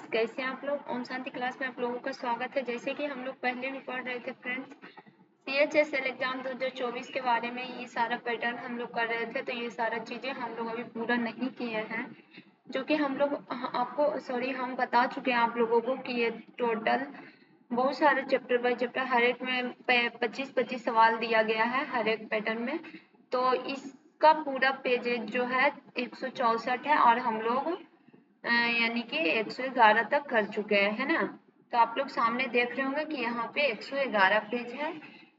कैसे हैं आप लोग। ओम शांति क्लास में आप लोगों का स्वागत है। जैसे कि हम लोग पहले भी पढ़ रहे थे फ्रेंड्स, CHSL एग्जाम 2024 के बारे में ये सारा पैटर्न हम लोग कर रहे थे। तो ये सारा चीजें हम लोग अभी पूरा नहीं किए हैं, जो कि हम लोग हम बता चुके हैं आप लोगों को कि ये टोटल बहुत सारे चैप्टर बाय चैप्टर हर एक में 25-25 सवाल दिया गया है हर एक पैटर्न में। तो इसका पूरा पेजेज जो है 164 है और हम लोग यानी कि 111 तक कर चुके हैं, है ना। तो आप लोग सामने देख रहे होंगे कि यहाँ पे 111 पेज है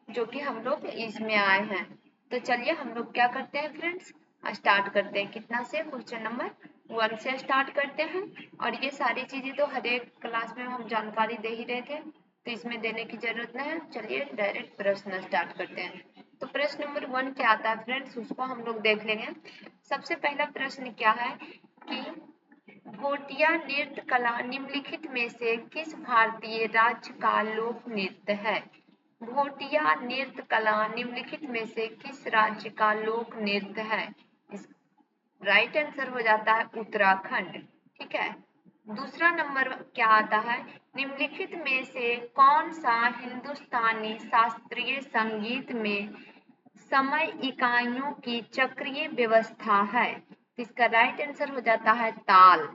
जो कि हम लोग इसमें आए हैं। तो चलिए हम लोग क्या करते हैं फ्रेंड्स, स्टार्ट करते हैं। कितना से? क्वेश्चन नंबर 1 से स्टार्ट करते हैं। और ये सारी चीजें तो हर एक क्लास में हम जानकारी दे ही रहे थे, तो इसमें देने की जरूरत नहीं है। चलिए डायरेक्ट प्रश्न स्टार्ट करते हैं। तो प्रश्न नंबर 1 क्या आता है फ्रेंड्स, उसको हम लोग देख लेंगे। सबसे पहला प्रश्न क्या है कि भोटिया नृत्य कला निम्नलिखित में से किस भारतीय राज्य का लोक नृत्य है? भोटिया नृत्य कला निम्नलिखित में से किस राज्य का लोक नृत्य है? राइट आंसर हो जाता है उत्तराखंड। ठीक है। दूसरा नंबर क्या आता है, निम्नलिखित में से कौन सा हिंदुस्तानी शास्त्रीय संगीत में समय इकाइयों की चक्रीय व्यवस्था है? इसका राइट आंसर हो जाता है ताल।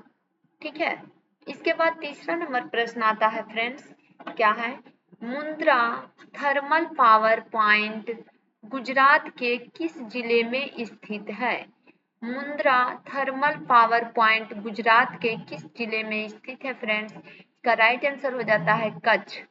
ठीक है। इसके बाद तीसरा नंबर प्रश्न आता है फ्रेंड्स, क्या है? Mundra thermal power point Gujarat के किस जिले में स्थित है? Mundra thermal power point Gujarat के किस जिले में स्थित है फ्रेंड्स? इसका राइट आंसर हो जाता है कच्छ।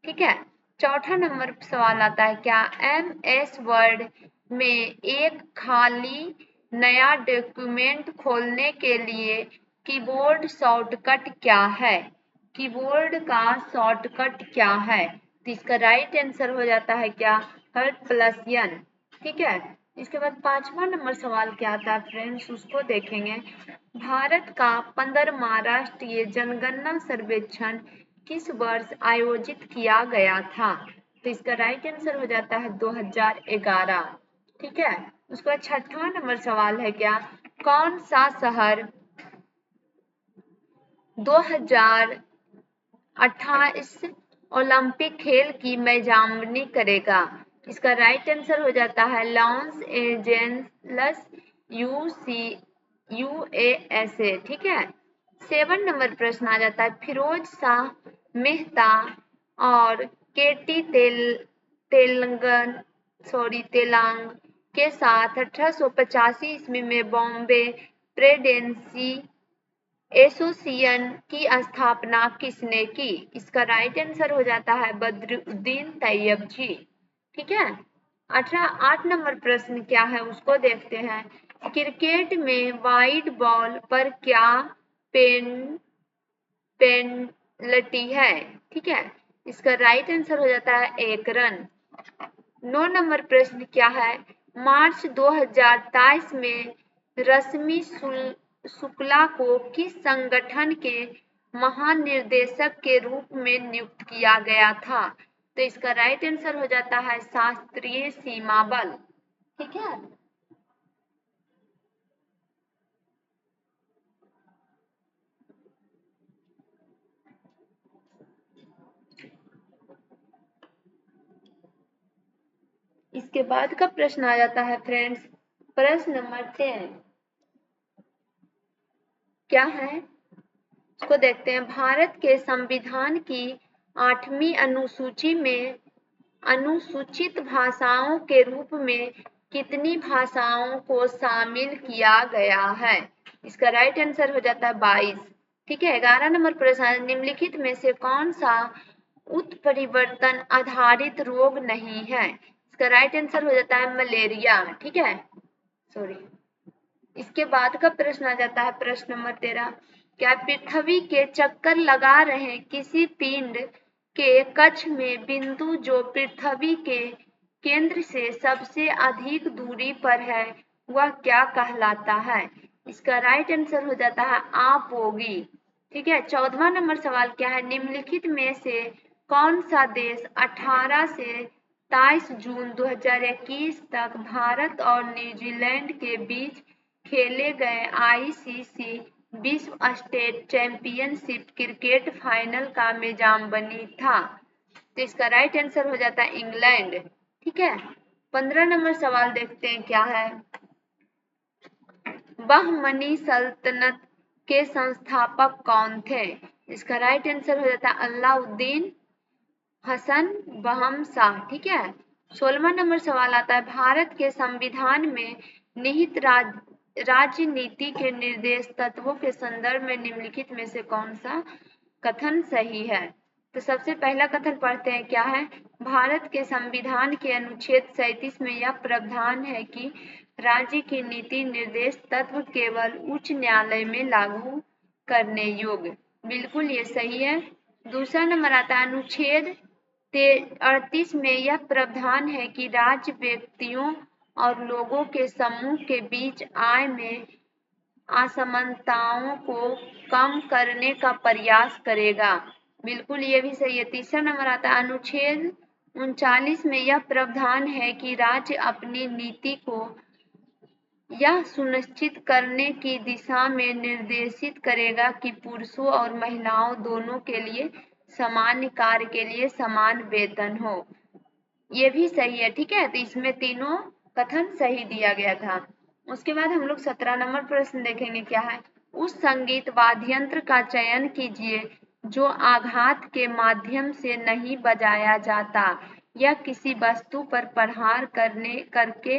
ठीक है। चौथा नंबर सवाल आता है, क्या MS वर्ड में एक खाली नया डॉक्यूमेंट खोलने के लिए कीबोर्ड शॉर्टकट क्या है? कीबोर्ड का शॉर्टकट क्या है? तो इसका राइट आंसर हो जाता है क्या? Alt+N। ठीक है। इसके बाद पांचवा नंबर सवाल क्या आता है फ्रेंड्स, उसको देखेंगे। भारत का 15वां राष्ट्रीय जनगणना सर्वेक्षण किस वर्ष आयोजित किया गया था? तो इसका राइट आंसर हो जाता है 2011। ठीक है। उसके बाद छठवां नंबर सवाल है, क्या कौन सा शहर 2028 ओलंपिक खेल की मेजबानी करेगा? इसका राइट आंसर हो जाता है लॉस एंजेल्स USA। ठीक है। 7 नंबर प्रश्न आ जाता है, फिरोज शाह मेहता और केटी तेलंग के साथ 1885 ईस्वी में बॉम्बे प्रेसिडेंसी एसोसिएशन की स्थापना किसने की? इसका राइट आंसर हो जाता है बद्रुद्दीन तैयब जी। ठीक है। 8 नंबर प्रश्न क्या है उसको देखते हैं। क्रिकेट में वाइड बॉल पर क्या पेनल्टी है? ठीक है। इसका राइट आंसर हो जाता है 1 रन। 9 नंबर प्रश्न क्या है, मार्च 2023 में रश्मि शुक्ला को किस संगठन के महानिदेशक के रूप में नियुक्त किया गया था? तो इसका राइट आंसर हो जाता है शास्त्रीय सीमा बल। ठीक है। इसके बाद का प्रश्न आ जाता है फ्रेंड्स, प्रश्न नंबर 10 क्या है इसको देखते हैं। भारत के संविधान की 8वीं अनुसूची में अनुसूचित भाषाओं के रूप में कितनी भाषाओं को शामिल किया गया है? इसका राइट आंसर हो जाता है 22। ठीक है। 11 नंबर प्रश्न, निम्नलिखित में से कौन सा उत्परिवर्तन आधारित रोग नहीं है? इसका राइट आंसर हो जाता है मलेरिया। ठीक है। इसके बाद का प्रश्न आ जाता है प्रश्न नंबर 13, क्या पृथ्वी के चक्कर लगा रहे किसी पिंड के कक्ष में बिंदु जो पृथ्वी के केंद्र से सबसे अधिक दूरी पर है वह क्या कहलाता है? इसका राइट आंसर हो जाता है आपोगी। ठीक है। 14वां नंबर सवाल क्या है, निम्नलिखित में से कौन सा देश 18 से 23 जून 2021 तक भारत और न्यूजीलैंड के बीच खेले गए ICC विश्व स्टेट चैंपियनशिप क्रिकेट फाइनल का मेजबान बनी था? तो इसका राइट आंसर हो जाता है इंग्लैंड। ठीक है, 15 नंबर सवाल देखते हैं क्या है। बहमनी सल्तनत के संस्थापक कौन थे? इसका राइट आंसर हो जाता है अलाउद्दीन हसन बहम शाह। ठीक है, 16वां नंबर सवाल आता है, भारत के संविधान में निहित राजनीति के निर्देश तत्वों के संदर्भ में निम्नलिखित में से कौन सा कथन सही है? तो सबसे पहला कथन पढ़ते हैं क्या है। भारत के संविधान के अनुच्छेद 37 में यह प्रावधान है कि राज्य की नीति निर्देश तत्व केवल उच्च न्यायालय में लागू करने योग्य। बिल्कुल ये सही है। दूसरा नंबर आता है, अनुच्छेद 38 में यह प्रावधान है कि राज्य व्यक्तियों और लोगों के समूह के बीच आय में असमानताओं को कम करने का प्रयास करेगा। बिल्कुल ये भी सही है। तीसरा नंबर आता है, अनुच्छेद 39 में यह प्रावधान है कि राज्य अपनी नीति को यह सुनिश्चित करने की दिशा में निर्देशित करेगा कि पुरुषों और महिलाओं दोनों के लिए समान कार्य के लिए समान वेतन हो। ये भी सही है। ठीक है, तो इसमें तीनों कथन सही दिया गया था। उसके बाद हम लोग 17 नंबर प्रश्न देखेंगे क्या है। उस संगीत वाद्य यंत्र का चयन कीजिए जो आघात के माध्यम से नहीं बजाया जाता या किसी वस्तु पर प्रहार करके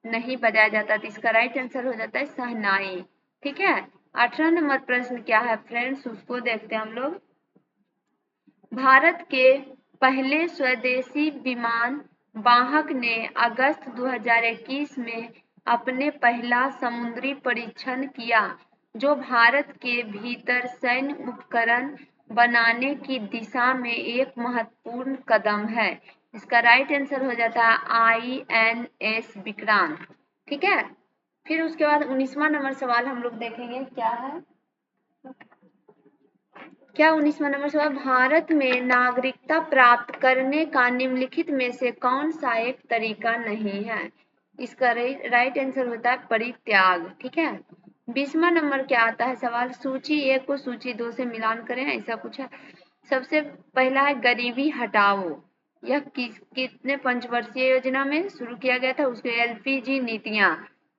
नहीं बजाया जाता। तो इसका राइट आंसर हो जाता है शहनाई। ठीक है, 18 नंबर प्रश्न क्या है फ्रेंड्स, उसको देखते हैं हम लोग। भारत के पहले स्वदेशी विमान वाहक ने अगस्त 2021 में अपने पहला समुद्री परीक्षण किया, जो भारत के भीतर सैन्य उपकरण बनाने की दिशा में एक महत्वपूर्ण कदम है। इसका राइट आंसर हो जाता है INS विक्रांत। ठीक है, फिर उसके बाद 19वां नंबर सवाल हम लोग देखेंगे क्या है। क्या 19वां नंबर सवाल, भारत में नागरिकता प्राप्त करने का निम्नलिखित में से कौन सा एक तरीका नहीं है? इसका राइट आंसर होता है परित्याग। ठीक है, 20वां नंबर क्या आता है सवाल, सूची 1 को सूची 2 से मिलान करें, ऐसा कुछ है। सबसे पहला है गरीबी हटाओ, यह कितने पंचवर्षीय योजना में शुरू किया गया था? उसके LPG नीतियां,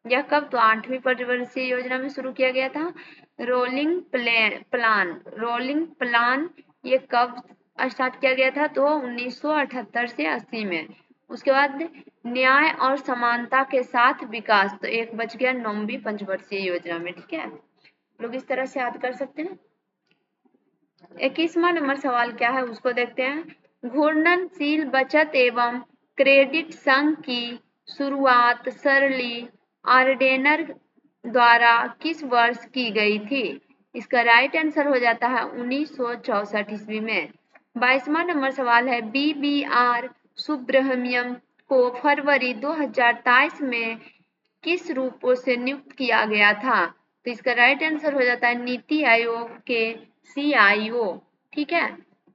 यह कब? तो 8वीं पंचवर्षीय योजना में शुरू किया गया था। रोलिंग प्लान ये कब स्टार्ट किया गया था? तो 1978 से 80 में। उसके बाद न्याय और समानता के साथ विकास, तो एक बच गया 9वीं पंचवर्षीय योजना में। ठीक है, लोग इस तरह से याद कर सकते हैं। 21वां नंबर सवाल क्या है उसको देखते हैं। घूर्णनशील बचत एवं क्रेडिट संघ की शुरुआत शर्ली आर्डेनर द्वारा किस वर्ष की गई थी? इसका राइट आंसर हो जाता है 1964 ईस्वी में। 22वां नंबर सवाल है, BBR सुब्रमण्यम को फरवरी 2023 में किस रूपों से नियुक्त किया गया था? तो इसका राइट आंसर हो जाता है नीति आयोग के CIO। ठीक है,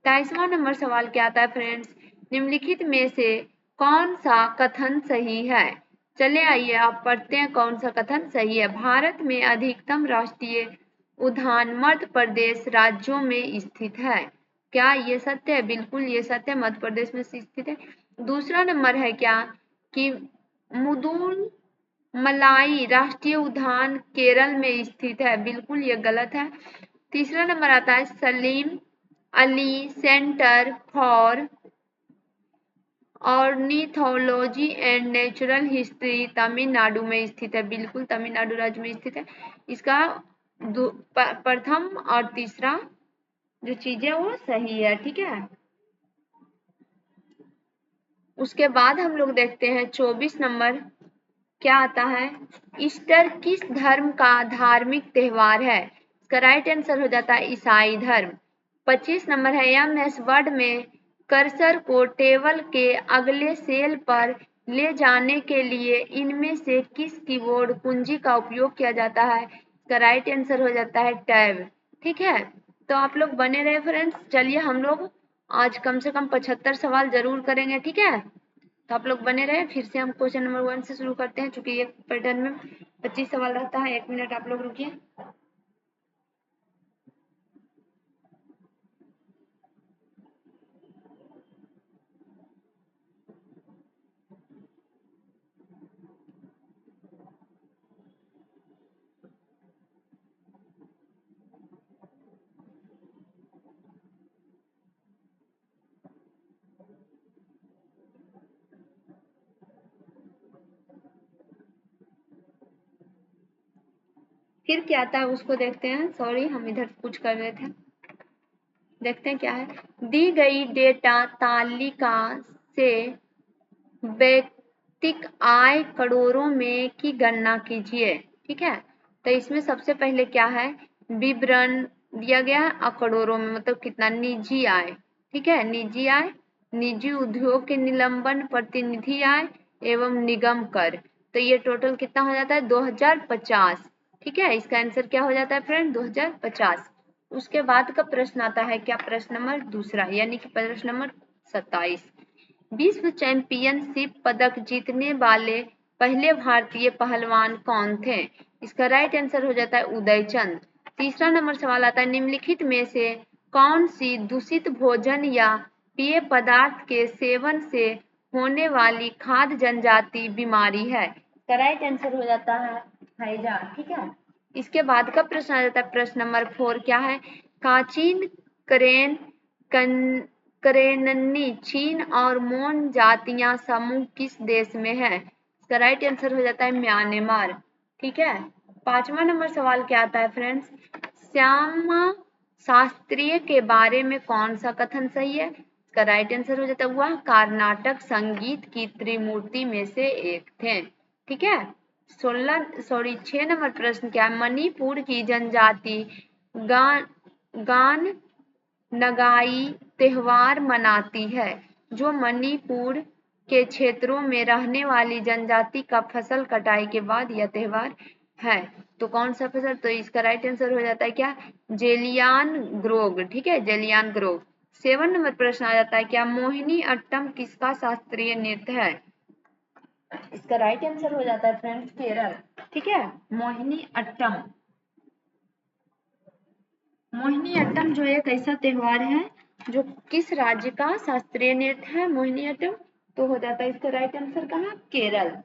23वां नंबर सवाल क्या आता है फ्रेंड्स, निम्नलिखित में से कौन सा कथन सही है? चले आइए आप पढ़ते हैं कौन सा कथन सही है। भारत में अधिकतम राष्ट्रीय उद्यान मध्य प्रदेश राज्यों में स्थित है। क्या ये सत्य है? बिल्कुल ये सत्य है, मध्य प्रदेश में स्थित है। दूसरा नंबर है क्या कि मुदुल मलाई राष्ट्रीय उद्यान केरल में स्थित है। बिल्कुल ये गलत है। तीसरा नंबर आता है Salim Ali centre for ornithology and natural history Tamil Nadu में स्थित है। बिल्कुल तमिलनाडु राज्य में स्थित है। इसका प्रथम और तीसरा जो चीज है वो सही है। ठीक है, उसके बाद हम लोग देखते हैं 24 नंबर क्या आता है, ईस्टर किस धर्म का धार्मिक त्योहार है? इसका राइट आंसर हो जाता है ईसाई धर्म। 25 नंबर है, MS वर्ड में कर्सर को टेबल के अगले सेल पर ले जाने के लिए इनमें से किस कीबोर्ड कुंजी का उपयोग किया जाता है? इसका राइट आंसर हो जाता है टैब। ठीक है, तो आप लोग बने रहे फ्रेंड्स। चलिए हम लोग आज कम से कम 75 सवाल जरूर करेंगे। ठीक है, तो आप लोग बने रहे। फिर से हम क्वेश्चन नंबर 1 से शुरू करते हैं, चूंकि एक पैटर्न में 25 सवाल रहता है। 1 मिनट आप लोग रुकिए। फिर क्या आता है उसको देखते हैं। सॉरी, हम इधर कुछ कर रहे थे, देखते हैं क्या है। दी गई डेटा तालिका से व्यक्तिक आय करोड़ों में की गणना कीजिए। ठीक है, तो इसमें सबसे पहले क्या है, विवरण दिया गया करोड़ों में, मतलब कितना, निजी आय। ठीक है, निजी आय, निजी उद्योग के निलंबन, प्रतिनिधि आय एवं निगम कर। तो ये टोटल कितना हो जाता है, 2050। ठीक है, इसका आंसर क्या हो जाता है फ्रेंड, 2050। उसके बाद का प्रश्न आता है क्या, प्रश्न नंबर दूसरा, यानी कि प्रश्न नंबर 27। विश्व चैंपियनशिप पदक जीतने वाले पहले भारतीय पहलवान कौन थे? इसका राइट आंसर हो जाता है उदय चंद। तीसरा नंबर सवाल आता है, निम्नलिखित में से कौन सी दूषित भोजन या पेय पदार्थ के सेवन से होने वाली खाद्य जनजाति बीमारी है? इसका राइट आंसर हो जाता है हैजा। ठीक है, इसके बाद का प्रश्न आ जाता है प्रश्न नंबर 4, क्या है, काचिन करेननी चीन और मोन जातियां समूह किस देश में है? इसका राइट आंसर हो जाता है म्यांमार। ठीक है, पांचवा नंबर सवाल क्या आता है फ्रेंड्स, श्यामा शास्त्रीय के बारे में कौन सा कथन सही है? इसका राइट आंसर हो जाता है वह कर्नाटक संगीत की त्रिमूर्ति में से एक थे। ठीक है, 6 नंबर प्रश्न क्या है, मणिपुर की जनजाति गान नगाई त्योहार मनाती है, जो मणिपुर के क्षेत्रों में रहने वाली जनजाति का फसल कटाई के बाद यह त्योहार है। तो कौन सा फसल, तो इसका राइट आंसर हो जाता है क्या, जेलियान ग्रोग। ठीक है, जेलियान ग्रोग। 7 नंबर प्रश्न आ जाता है क्या, मोहिनी अट्टम किसका शास्त्रीय नृत्य है? इसका राइट आंसर हो जाता है फ्रेंड्स केरल। ठीक है, मोहिनी अट्टम। मोहिनी अट्टम जो एक ऐसा त्योहार है जो किस राज्य का शास्त्रीय नृत्य है, मोहिनी अट्टम, तो हो जाता है इसका राइट आंसर कहाँ, केरल।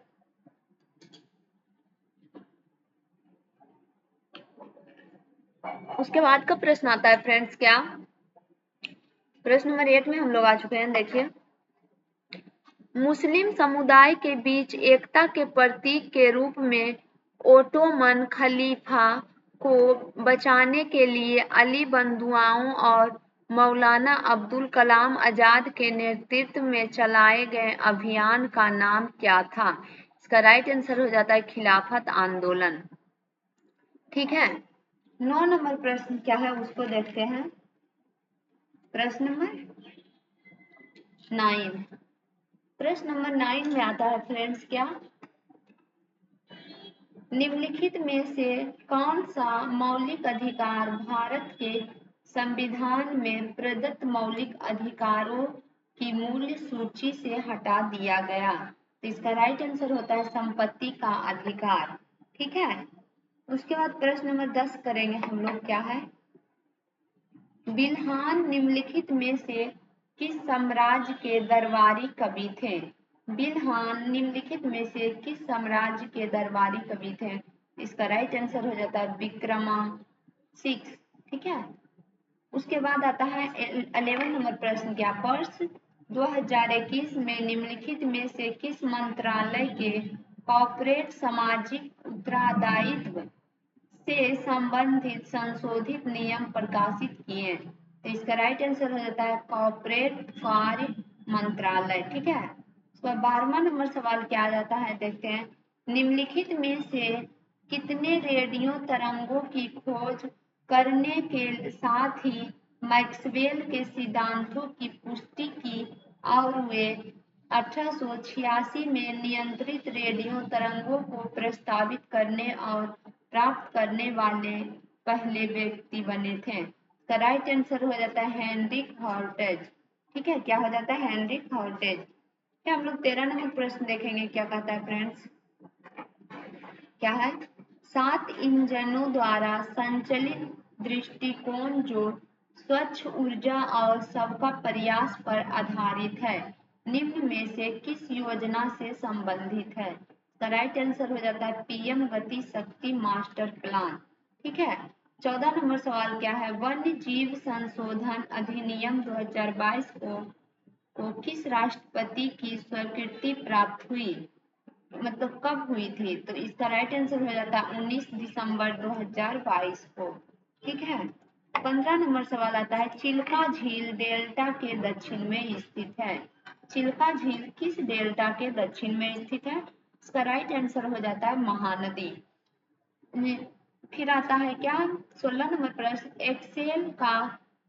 उसके बाद का प्रश्न आता है फ्रेंड्स क्या, प्रश्न नंबर 8 में हम लोग आ चुके हैं। देखिए, मुस्लिम समुदाय के बीच एकता के प्रतीक के रूप में ओटोमन खलीफा को बचाने के लिए अली बंधुआओं और मौलाना अब्दुल कलाम आजाद के नेतृत्व में चलाए गए अभियान का नाम क्या था? इसका राइट आंसर हो जाता है खिलाफत आंदोलन। ठीक है, 9 नंबर प्रश्न क्या है उसको देखते हैं। प्रश्न नंबर 9, प्रश्न नंबर 9 में आता है फ्रेंड्स क्या, निम्नलिखित में से कौन सा मौलिक अधिकार भारत के संविधान में प्रदत्त मौलिक अधिकारों की मूल सूची से हटा दिया गया? तो इसका राइट आंसर होता है संपत्ति का अधिकार। ठीक है, उसके बाद प्रश्न नंबर 10 करेंगे हम लोग, क्या है, बिल्हान निम्नलिखित में से किस साम्राज्य के दरबारी कवि थे? बिल्हान निम्नलिखित में से किस साम्राज्य के दरबारी कवि थे? इसका राइट आंसर हो जाता है विक्रमादित्य। ठीक है, उसके बाद आता है 11 नंबर प्रश्न क्या, वर्ष 2021 में निम्नलिखित में से किस मंत्रालय के कॉर्पोरेट सामाजिक उत्तरदायित्व से संबंधित संशोधित नियम प्रकाशित किए? तो इसका राइट आंसर हो जाता है कॉर्पोरेट कार्य मंत्रालय। ठीक है, उसका 12वां नंबर सवाल क्या आ जाता है, देखते हैं, निम्नलिखित में से कितने रेडियो तरंगों की खोज करने के साथ ही मैक्सवेल के सिद्धांतों की पुष्टि की और वे 1886 में नियंत्रित रेडियो तरंगों को प्रस्तावित करने और प्राप्त करने वाले पहले व्यक्ति बने थे? इसका राइट आंसर हो जाता है हेनरिक हॉर्टेज। ठीक है, क्या हो जाता है, हेनरिक हॉर्टेज। क्या हम लोग 13 नंबर प्रश्न देखेंगे, क्या कहता है फ्रेंड्स, क्या है, 7 इंजनों द्वारा संचालित दृष्टिकोण जो स्वच्छ ऊर्जा और सबका प्रयास पर आधारित है, निम्न में से किस योजना से संबंधित है? इसका राइट आंसर हो जाता है पीएम गति शक्ति मास्टर प्लान। ठीक है, 14 नंबर सवाल क्या है, वन्य जीव संशोधन अधिनियम 2022 को किस राष्ट्रपति की स्वीकृति प्राप्त हुई? मतलब कब हुई थी, तो इसका राइट आंसर हो जाता है 19 दिसंबर 2022 को। ठीक है। 15 नंबर सवाल आता है, चिल्का झील डेल्टा के दक्षिण में स्थित है। चिल्का झील किस डेल्टा के दक्षिण में स्थित है? इसका राइट आंसर हो जाता है महानदी। फिर आता है क्या, 16 नंबर प्रश्न, एक्सेल का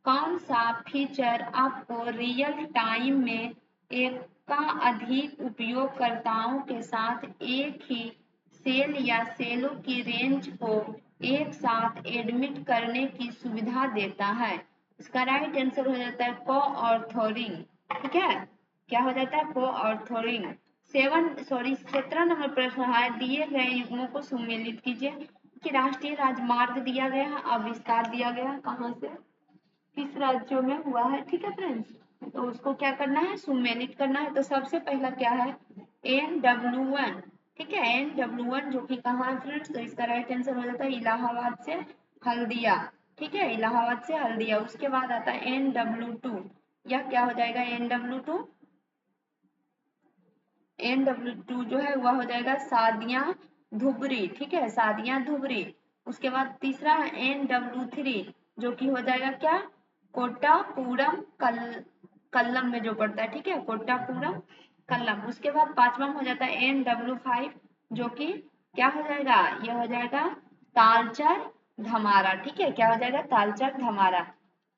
कौन सा फीचर आपको रियल टाइम में एक का अधिक उपयोगकर्ताओं के साथ एक ही सेल या सेलों की रेंज को एक साथ एडमिट करने की सुविधा देता है? इसका राइट आंसर हो जाता है कोऑर्थरिंग। ठीक है, क्या हो जाता है? कोऑर्थरिंग। 17 नंबर प्रश्न है, दिए गए युग्मों को सुमेलित कीजिए। कि राष्ट्रीय राजमार्ग दिया गया है, अब विस्तार दिया गया है, कहाँ से किस राज्यों में हुआ है। ठीक है फ्रेंड्स, तो उसको क्या करना है? सुमेलित करना है। तो सबसे पहला क्या है? NW1। ठीक है, NW1 जो कि कहाँ है फ्रेंड्स? तो इसका राइट आंसर हो जाता है इलाहाबाद से हल्दिया। ठीक है, इलाहाबाद से हल्दिया। उसके बाद आता है NW2। यह क्या हो जाएगा? NW2 जो है वह हो जाएगा सादिया धुबरी। ठीक है, सादिया धुबरी। उसके बाद तीसरा है NW3 जो कि हो जाएगा क्या? कोट्टापुरम कल्लम में जो पड़ता है। ठीक है, कोट्टापुरम कल्लम। उसके बाद पांचवा हो जाता है NW5 जो कि क्या हो जाएगा? यह हो जाएगा तालचर धमारा। ठीक है, क्या हो जाएगा? तालचर धमारा।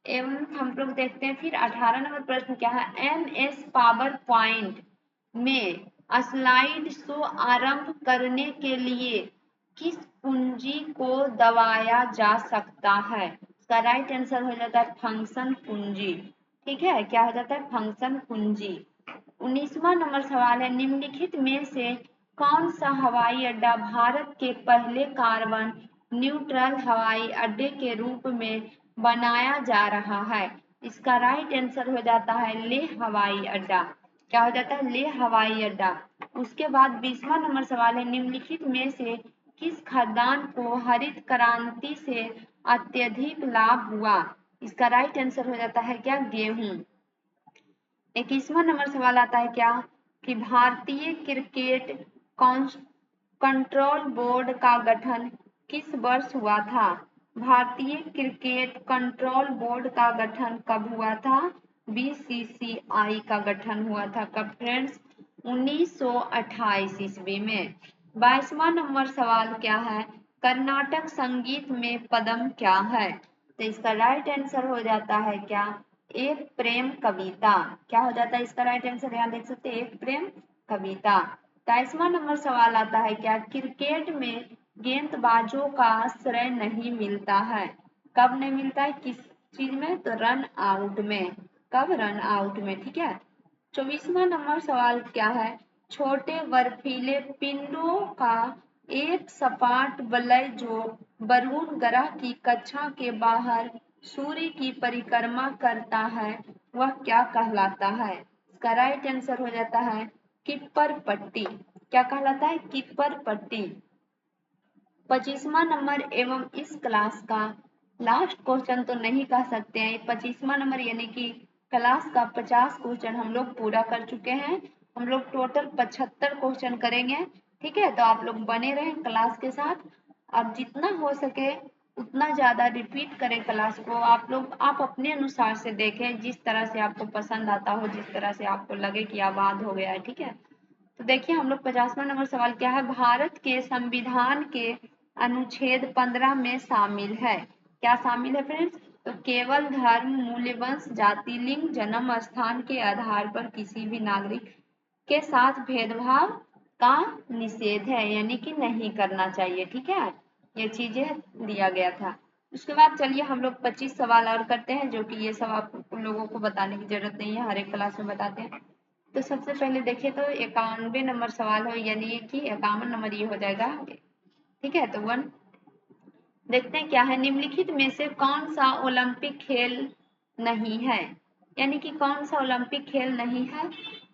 एवं हम लोग देखते हैं फिर 18 नंबर प्रश्न क्या है, MS पावर पॉइंट में स्लाइड शो आरंभ करने के लिए किस कुंजी को दबाया जा सकता है? इसका राइट आंसर हो जाता है फंक्शन कुंजी। ठीक है, क्या हो जाता है? फंक्शन कुंजी। 19वां नंबर सवाल है, निम्नलिखित में से कौन सा हवाई अड्डा भारत के पहले कार्बन न्यूट्रल हवाई अड्डे के रूप में बनाया जा रहा है? इसका राइट आंसर हो जाता है लेह हवाई अड्डा। क्या हो जाता है? लेह हवाई अड्डा। उसके बाद 20वां नंबर सवाल है, निम्नलिखित में से किस खाद्यान्न को हरित क्रांति से अत्यधिक लाभ हुआ? इसका राइट आंसर हो जाता है क्या? गेहूं। 21वां नंबर सवाल आता है क्या, कि भारतीय क्रिकेट कंट्रोल बोर्ड का गठन किस वर्ष हुआ था? भारतीय क्रिकेट कंट्रोल बोर्ड का गठन कब हुआ था? BCCI का गठन हुआ था कब फ्रेंड्स? 1928 ईस्वी में। 22वां नंबर सवाल क्या है, कर्नाटक संगीत में पदम क्या है? तो इसका राइट आंसर हो जाता है क्या? एक प्रेम कविता। क्या हो जाता है इसका राइट आंसर? यहाँ देख सकते हैं, एक प्रेम कविता। 23वां नंबर सवाल आता है क्या, क्रिकेट में गेंदबाजों का श्रेय नहीं मिलता है? कब नहीं मिलता है? किस चीज में? तो रन आउट में। कब? रन आउट में। ठीक है। 24वां नंबर सवाल क्या है, छोटे बर्फीले पिंडों का एक सपाट वलय जो वरुण ग्रह की कक्षा के बाहर सूर्य की परिक्रमा करता है वह क्या कहलाता है? इसका राइट आंसर हो जाता है किप्पर पट्टी। क्या कहलाता है? किप्पर पट्टी। 25वां नंबर एवं इस क्लास का लास्ट क्वेश्चन तो नहीं कह सकते हैं, 25वां नंबर यानी कि क्लास का 50 क्वेश्चन हम लोग पूरा कर चुके हैं। हम लोग टोटल 75 क्वेश्चन करेंगे। ठीक है, तो आप लोग बने रहें क्लास के साथ। अब जितना हो सके उतना ज्यादा रिपीट करें क्लास को। आप लोग आप अपने अनुसार से देखें, जिस तरह से आपको पसंद आता हो, जिस तरह से आपको लगे कि आबाद हो गया है। ठीक है, तो देखिए हम लोग 50वां नंबर सवाल क्या है, भारत के संविधान के अनुच्छेद 15 में शामिल है। क्या शामिल है फ्रेंड्स? तो केवल धर्म, मूल्य, वंश, जाति, लिंग, जन्म स्थान के आधार पर किसी भी नागरिक के साथ भेदभाव का निषेध है, यानी कि नहीं करना चाहिए। ठीक है, ये चीजें दिया गया था। उसके बाद चलिए हम लोग 25 सवाल और करते हैं, जो कि ये सब आप लोगों को बताने की जरूरत नहीं है, हर एक क्लास में बताते हैं। तो सबसे पहले देखिए तो 91 नंबर सवाल हो, यानी कि 51 नंबर ये हो जाएगा। ठीक है, तो 1 देखते हैं क्या है, निम्नलिखित में से कौन सा ओलंपिक खेल नहीं है? यानी कि कौन सा ओलंपिक खेल नहीं है?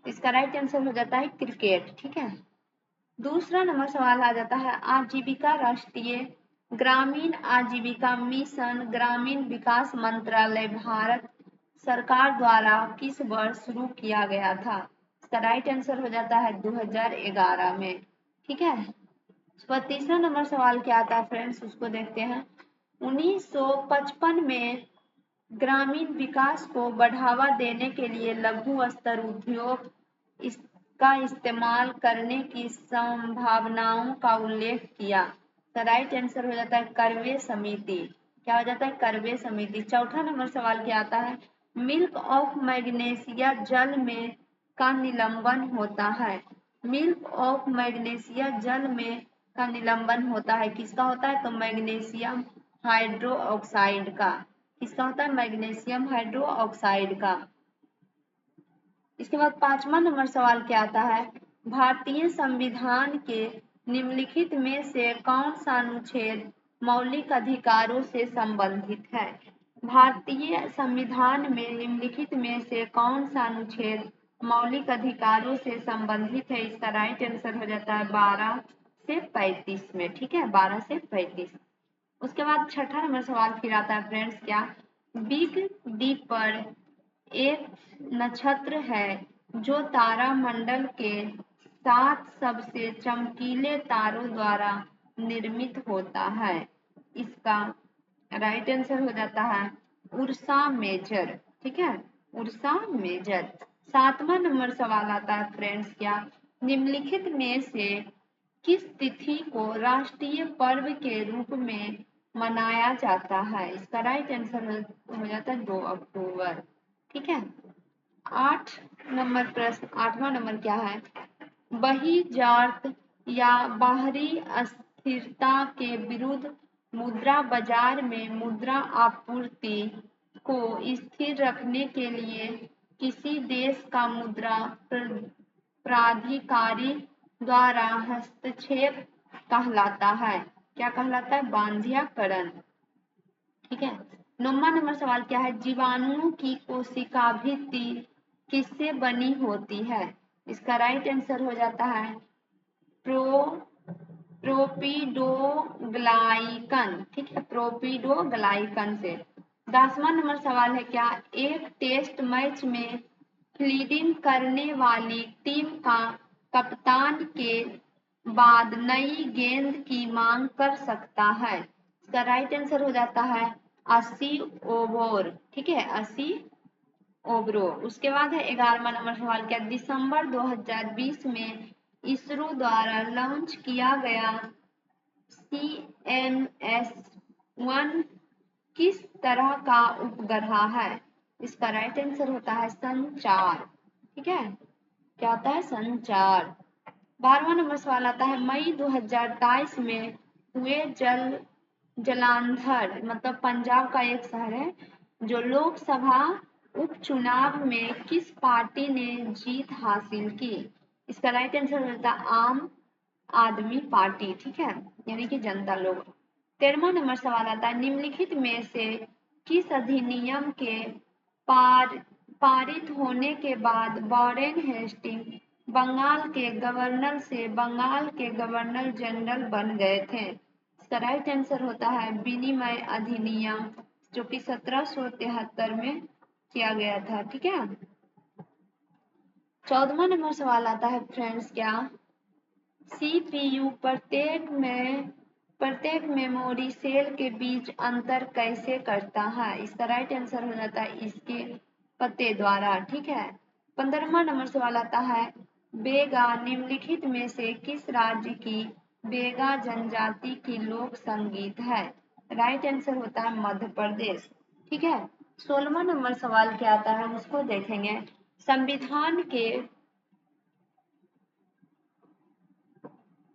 इसका राइट आंसर हो जाता है क्रिकेट। ठीक है। दूसरा नंबर सवाल आ जाता है, आजीविका राष्ट्रीय ग्रामीण आजीविका मिशन ग्रामीण विकास मंत्रालय भारत सरकार द्वारा किस वर्ष शुरू किया गया था? इसका राइट आंसर हो जाता है 2011 में। ठीक है। उसके बाद तीसरा नंबर सवाल क्या आता है फ्रेंड्स, उसको देखते हैं। 1955 में ग्रामीण विकास को बढ़ावा देने के लिए लघु स्तर उद्योग इसका इस्तेमाल करने की संभावनाओं का उल्लेख किया। तो राइट आंसर हो जाता है करवे समिति। क्या हो जाता है? करवे समिति। चौथा नंबर सवाल क्या आता है? मिल्क ऑफ मैग्नीशिया जल में का निलंबन होता है। मिल्क ऑफ मैग्नीशिया जल में का निलंबन होता है। किसका होता है? तो मैग्नीशियम हाइड्रोक्साइड का। किसका होता है? मैग्नीशियम हाइड्रोक्साइड का। इसके बाद पांचवा नंबर सवाल क्या आता है? भारतीय संविधान के निम्नलिखित में से कौन सा अनुच्छेद मौलिक अधिकारों से संबंधित है? भारतीय संविधान में निम्नलिखित में से कौन सा अनुच्छेद मौलिक अधिकारों से संबंधित है? इसका राइट आंसर हो जाता है 12 से 35 में। ठीक है, 12 से 35। उसके बाद छठा नंबर सवाल फिर आता है फ्रेंड्स, क्या? बिग डीपर एक नक्षत्र है जो तारा मंडल के 7 सबसे चमकीले तारों द्वारा निर्मित होता है। इसका राइट आंसर हो जाता है उर्सा मेजर। ठीक है, उर्सा मेजर। सातवां नंबर सवाल आता है फ्रेंड्स, क्या? निम्नलिखित में से किस तिथि को राष्ट्रीय पर्व के रूप में मनाया जाता है? इसका राइट आंसर हो जाता है 2 अक्टूबर। ठीक है। 8 नंबर प्रश्न, 8वां नंबर क्या है? बहिर्जात या बाहरी अस्थिरता के विरुद्ध मुद्रा बाजार में मुद्रा आपूर्ति को स्थिर रखने के लिए किसी देश का मुद्रा प्राधिकारी द्वारा हस्तक्षेप कहलाता है। क्या कहलाता है? बांधियाकरण। ठीक है। 9वां नंबर सवाल क्या है? जीवाणुओं की कोशिका भित्ति किससे बनी होती है? इसका राइट आंसर हो जाता है प्रोपीडोग्लाइकन। ठीक है, प्रोपीडोग्लाइकन से। 10वां नंबर सवाल है, क्या? एक टेस्ट मैच में फील्डिंग करने वाली टीम का कप्तान के बाद नई गेंद की मांग कर सकता है। इसका राइट आंसर हो जाता है 80 ओवर। ठीक है, 80 ओवरों। उसके बाद है 11वां नंबर सवाल, क्या? दिसंबर 2020 में इसरो द्वारा लॉन्च किया गया CMS-1 किस तरह का उपग्रह है? इसका राइट आंसर होता है संचार। ठीक है, क्या होता है? संचार। 12वां नंबर सवाल आता है, मई 2022 में हुए जलंधर मतलब पंजाब का एक शहर है, जो लोकसभा उपचुनाव में किस पार्टी ने जीत हासिल की? इसका राइट आंसर होता है आम आदमी पार्टी। ठीक है, यानी कि जनता लोग। 13वां नंबर सवाल आता है, निम्नलिखित में से किस अधिनियम के पारित होने के बाद वॉरेन हेस्टिंग बंगाल के गवर्नर से बंगाल के गवर्नर जनरल बन गए थे? इसका राइट आंसर होता है विनिमय अधिनियम, जो कि 1773 में किया गया था। ठीक है। 14वां नंबर सवाल आता है फ्रेंड्स, क्या? CPU प्रत्येक मेमोरी सेल के बीच अंतर कैसे करता है? इसका राइट आंसर हो जाता है इसके पते द्वारा। ठीक है। 15वां नंबर सवाल आता है, बेगा निम्नलिखित में से किस राज्य की बेगा जनजाति की लोक संगीत है? राइट आंसर होता है मध्य प्रदेश। ठीक है। 16वां नंबर सवाल क्या आता है, उसको देखेंगे। संविधान के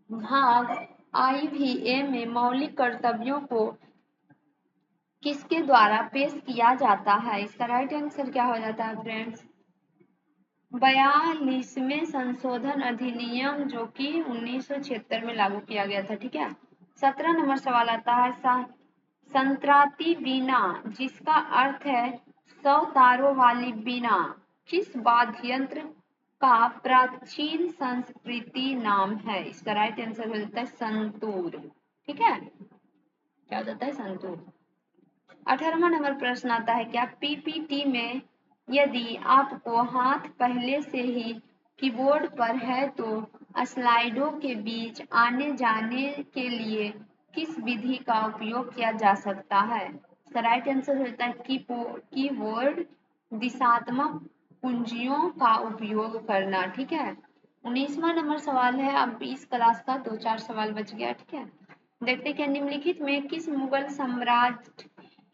भाग IVA में मौलिक कर्तव्यों को किसके द्वारा पेश किया जाता है? इसका राइट आंसर क्या हो जाता है फ्रेंड्स? 42वें संशोधन अधिनियम, जो कि 1976 में लागू किया गया था। ठीक है। 17 नंबर सवाल आता है, संत्राती बीना, जिसका अर्थ है 100 तारों वाली बीना, किस वाद्य यंत्र का प्राचीन संस्कृति नाम है? इसका राइट आंसर हो जाता है संतूर। ठीक है, क्या हो जाता है? संतूर। 18वां नंबर प्रश्न आता है, क्या? PPT में यदि आपको हाथ पहले से ही कीबोर्ड पर है तो स्लाइडों के बीच आने जाने के लिए किस विधि का उपयोग किया जा सकता है? इसका राइट आंसर होता है कीबोर्ड दिशात्मक कुंजियों का उपयोग करना। ठीक है, 19वां नंबर सवाल है। अब इस क्लास का 2-4 सवाल बच गया। ठीक है, देखते हैं कि निम्नलिखित में किस मुगल सम्राट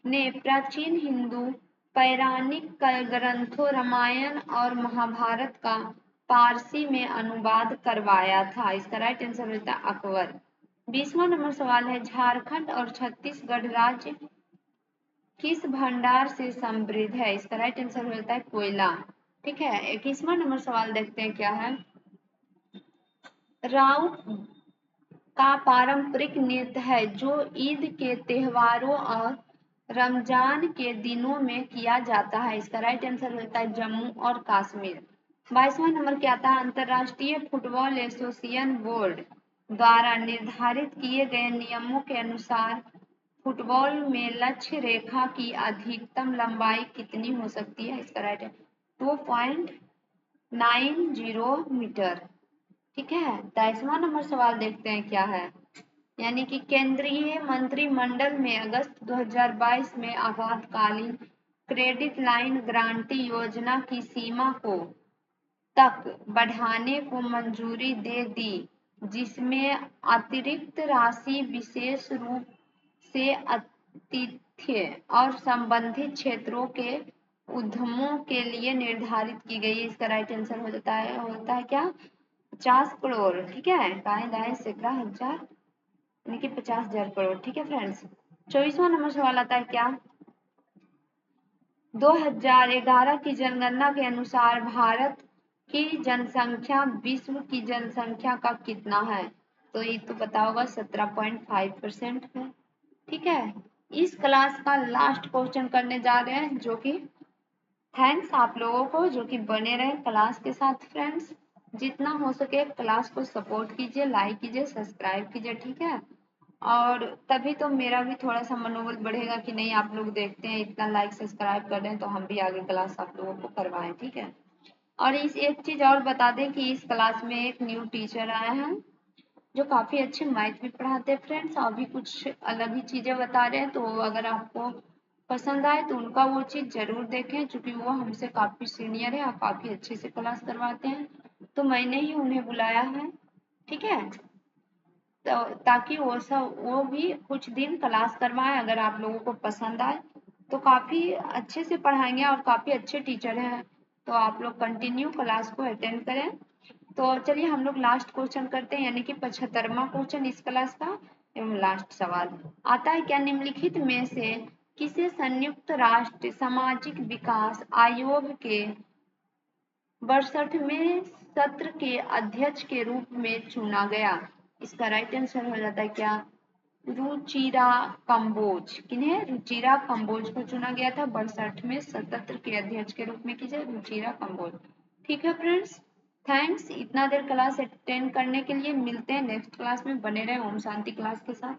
ने प्राचीन हिंदू पौराणिक ग्रंथों रामायण और महाभारत का पारसी में अनुवाद करवाया था? इसका राइट आंसर होता है अकबर। 20वां नंबर सवाल है। झारखंड और छत्तीसगढ़ राज्य किस भंडार से समृद्ध है? इसका राइट आंसर होता है कोयला। ठीक है, 21वां नंबर सवाल देखते हैं क्या है। राउत का पारंपरिक नृत्य है जो ईद के त्योहारों और रमजान के दिनों में किया जाता है? इसका राइट आंसर होता है जम्मू और कश्मीर। 22वां नंबर क्या था। अंतर्राष्ट्रीय फुटबॉल एसोसिएशन बोर्ड द्वारा निर्धारित किए गए नियमों के अनुसार फुटबॉल में लक्ष्य रेखा की अधिकतम लंबाई कितनी हो सकती है? इसका राइट है 2.90 मीटर। ठीक है, 23वां नंबर सवाल देखते हैं क्या है। यानी कि केंद्रीय मंत्रिमंडल में अगस्त 2022 में आपातकालीन क्रेडिट लाइन गारंटी योजना की सीमा को तक बढ़ाने को मंजूरी दे दी, जिसमें अतिरिक्त राशि विशेष रूप से आतिथ्य और संबंधित क्षेत्रों के उद्यमों के लिए निर्धारित की गई। इसका राइट आंसर होता है क्या 50 करोड़। ठीक है, दाएं दाएं सैकड़ा हजार यानी कि 50,000 करोड़। ठीक है फ्रेंड्स, 24वां नंबर सवाल आता है क्या। 2011 की जनगणना के अनुसार भारत की जनसंख्या विश्व की जनसंख्या का कितना है? तो ये तो पता होगा 17.5% है। ठीक है, इस क्लास का लास्ट क्वेश्चन करने जा रहे हैं, जो कि थैंक्स आप लोगों को जो कि बने रहे क्लास के साथ। फ्रेंड्स, जितना हो सके क्लास को सपोर्ट कीजिए, लाइक कीजिए, सब्सक्राइब कीजिए। ठीक है, और तभी तो मेरा भी थोड़ा सा मनोबल बढ़ेगा कि नहीं आप लोग देखते हैं, इतना लाइक सब्सक्राइब कर रहे हैं, तो हम भी आगे क्लास आप लोगों को करवाएं। ठीक है, और इस एक चीज और बता दें कि इस क्लास में एक न्यू टीचर आए हैं जो काफी अच्छे मैथ भी पढ़ाते हैं फ्रेंड्स, और भी कुछ अलग ही चीजें बता रहे हैं। तो अगर आपको पसंद आए तो उनका वो चीज जरूर देखें, क्योंकि वो हमसे काफी सीनियर है और काफी अच्छे से क्लास करवाते हैं, तो मैंने ही उन्हें बुलाया है। ठीक है, तो ताकि वो भी कुछ दिन क्लास करवाएं। अगर आप लोगों को पसंद आए तो काफी अच्छे से पढ़ाएंगे और काफी अच्छे टीचर हैं, तो आप लोग कंटिन्यू क्लास को अटेंड करें। तो चलिए हम लोग लास्ट क्वेश्चन करते हैं, यानी कि 75वां क्वेश्चन इस क्लास का एवं लास्ट सवाल आता है क्या। निम्नलिखित में से किसे संयुक्त राष्ट्र सामाजिक विकास आयोग के 62वें सत्र के अध्यक्ष के रूप में चुना गया? इसका राइट आंसर हो जाता है क्या रुचिरा कंबोज। किन्हें? रुचिरा कंबोज को चुना गया था 62वें सत्र के अध्यक्ष के रूप में। कीजिए रुचिरा कंबोज। ठीक है फ्रेंड्स, थैंक्स इतना देर क्लास अटेंड करने के लिए। मिलते हैं नेक्स्ट क्लास में, बने रहे ओम शांति क्लास के साथ।